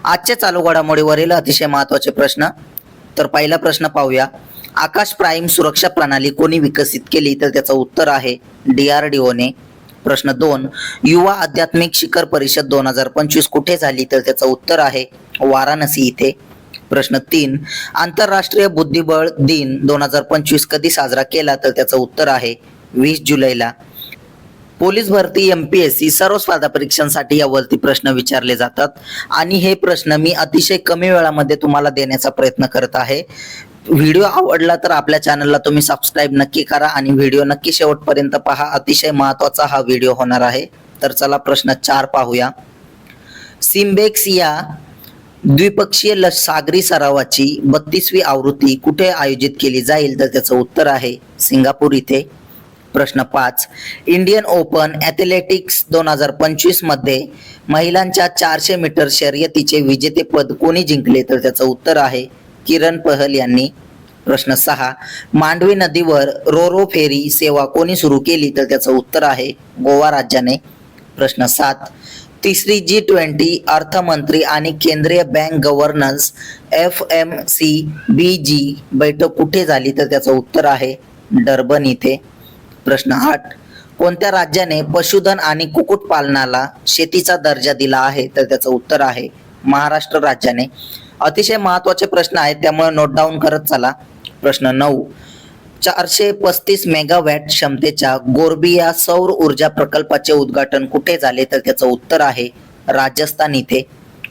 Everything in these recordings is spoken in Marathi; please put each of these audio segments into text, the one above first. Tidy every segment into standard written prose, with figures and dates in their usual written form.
आजच्या चालू घडामोडीवरील अतिशय महत्त्वाचे प्रश्न. तर पहिला प्रश्न पाहूया. आकाश प्राईम सुरक्षा प्रणाली कोणी विकसित केली? तर त्याचं उत्तर आहे DRDOने. प्रश्न 2. युवा आध्यात्मिक शिखर परिषद 2025 कुठे झाली? तर त्याचं उत्तर आहे वाराणसी इथे. प्रश्न 3. आंतरराष्ट्रीय बुद्धिबळ दिन 2025 कधी साजरा केला? तर त्याचं उत्तर आहे 20 जुलैला. पोलीस भरती MPSC सर्व स्पर्धा परीक्षांसाठी यावरती प्रश्न विचारले जातात आणि हे प्रश्न मी अतिशय कमी वेळामध्ये तुम्हाला देण्याचा प्रयत्न करत आहे. व्हिडिओ आवडला तर आपल्या चॅनलला तुम्ही सबस्क्राईब नक्की करा आणि व्हिडिओ नक्की शेवटपर्यंत पहा. अतिशय महत्त्वाचा हा व्हिडिओ होणार आहे. तर चला प्रश्न 4 पाहूया. सिम्बेक्स या द्विपक्षीय सागरी सरावाची 32वी आवृत्ती कुठे आयोजित केली जाईल? तर त्याचं उत्तर आहे सिंगापूर इथे. प्रश्न 5. इंडियन ओपन ॲथलेटिक्स 2025 मध्ये महिलांच्या 400 मीटर शर्यतीचे विजेतेपद कोणी जिंकले? तर त्याचं उत्तर आहे किरण पहल यांनी. प्रश्न 6. मांडवी नदीवर रोरो फेरी सेवा कोणी सुरू केली? तर त्याचं उत्तर आहे गोवा राज्याने. प्रश्न 7. तिसरी G20 अर्थमंत्री आणि केंद्रीय बँक गव्हर्नन्स FMCBG बैठक कुठे झाली? तर त्याचं उत्तर आहे डर्बन इथे. प्रश्न 8. कोणत्या राज्याने पशुधन आणि कुक्कुटपालनाला शेतीचा दर्जा दिला आहे? तर त्याचं उत्तर आहे महाराष्ट्र राज्याने. अतिशय महत्त्वाचे प्रश्न आहेत त्यामुळे नोट डाऊन करत चला. प्रश्न 9. 435 मेगावॅट क्षमतेच्या गोरबिया सौर ऊर्जा प्रकल्पाचे उद्घाटन कुठे झाले? तर त्याचं उत्तर आहे राजस्थान इथे.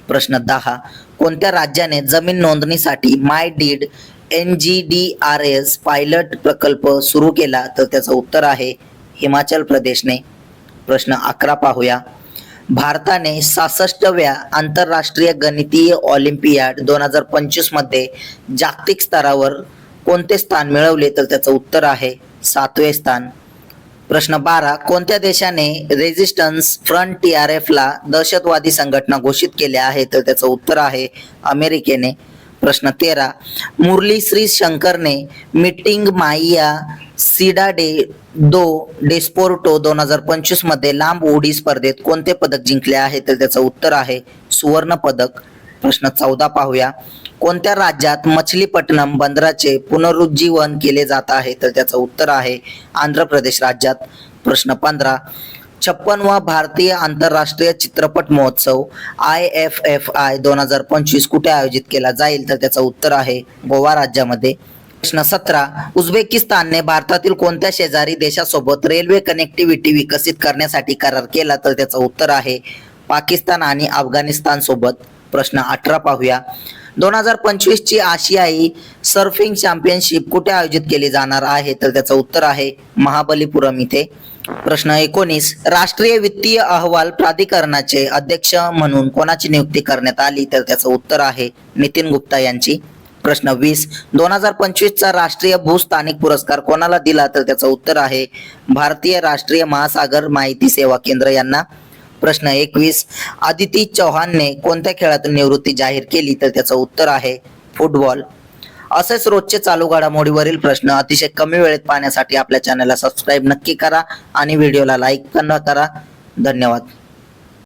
प्रश्न 10. कोणत्या राज्याने जमीन नोंदणीसाठी माय डीड NGDRS पायलट प्रकल्प सुरू केला? तर त्याचं उत्तर आहे हिमाचल प्रदेशने. प्रश्न 11 पाहूया. भारताने 66व्या आंतरराष्ट्रीय गणितीय ऑलिम्पियाड 2025 मध्ये जागतिक स्तरावर कोणते स्थान मिळवले? तर त्याचं उत्तर आहे 7वे स्थान. प्रश्न 12. कोणत्या देशाने रेजिस्टन्स फ्रंट TRF ला दहशतवादी संघटना घोषित केल्या आहे? तर त्याचं उत्तर आहे अमेरिकेने. प्रश्न 13. मुरली श्री शंकरने मीटिंग माइया सिडाडे दो डेस्पोर्टो 2025 मध्ये लांब उडी स्पर्धेत कोणते पदक जिंकले आहे? तर त्याचं उत्तर आहे सुवर्ण पदक. प्रश्न 14 पाहूया. कोणत्या राज्यात मछलीपट्टणम बंदराचे पुनरुज्जीवन केले जात आहे? तर त्याचं उत्तर आहे आंध्र प्रदेश राज्यात. प्रश्न 15. 56वा भारतीय आंतरराष्ट्रीय चित्रपट महोत्सव IFFI 2025 कुठे आयोजित केला जाईल? तर त्याचं उत्तर आहे गोवा राज्यामध्ये. प्रश्न 17. उझबेकिस्तानने भारतातील कोणत्या शेजारी देशासोबत रेल्वे कनेक्टिव्हिटी विकसित करण्यासाठी करार केला? तर त्याचं उत्तर आहे पाकिस्तान आणि अफगाणिस्तान सोबत. प्रश्न 18 पाहूया. 2025 ची आशियाई सर्फिंग चॅम्पियनशिप कुठे आयोजित केली जाणार आहे? तर त्याचं उत्तर आहे महाबलीपुरम इथे. प्रश्न 19. राष्ट्रीय वित्तीय अहवाल प्राधिकरणाचे अध्यक्ष म्हणून कोणाची नियुक्ती करण्यात आली? तर त्याचं उत्तर आहे नितीन गुप्ता यांची. प्रश्न 20. 2025 चा राष्ट्रीय भूस्थानिक पुरस्कार कोणाला दिला? तर त्याचं उत्तर आहे भारतीय राष्ट्रीय महासागर माहिती सेवा केंद्र यांना. प्रश्न 21. आदिती चौहानने कोणत्या खेळातून निवृत्ती जाहीर केली? तर त्याचं उत्तर आहे फुटबॉल. असेच रोजचे चालू घडामोडीवरील प्रश्न अतिशय कमी वेळेत पाहण्यासाठी आपल्या चॅनलला सबस्क्राईब नक्की करा आणि व्हिडिओला लाईक करा. धन्यवाद.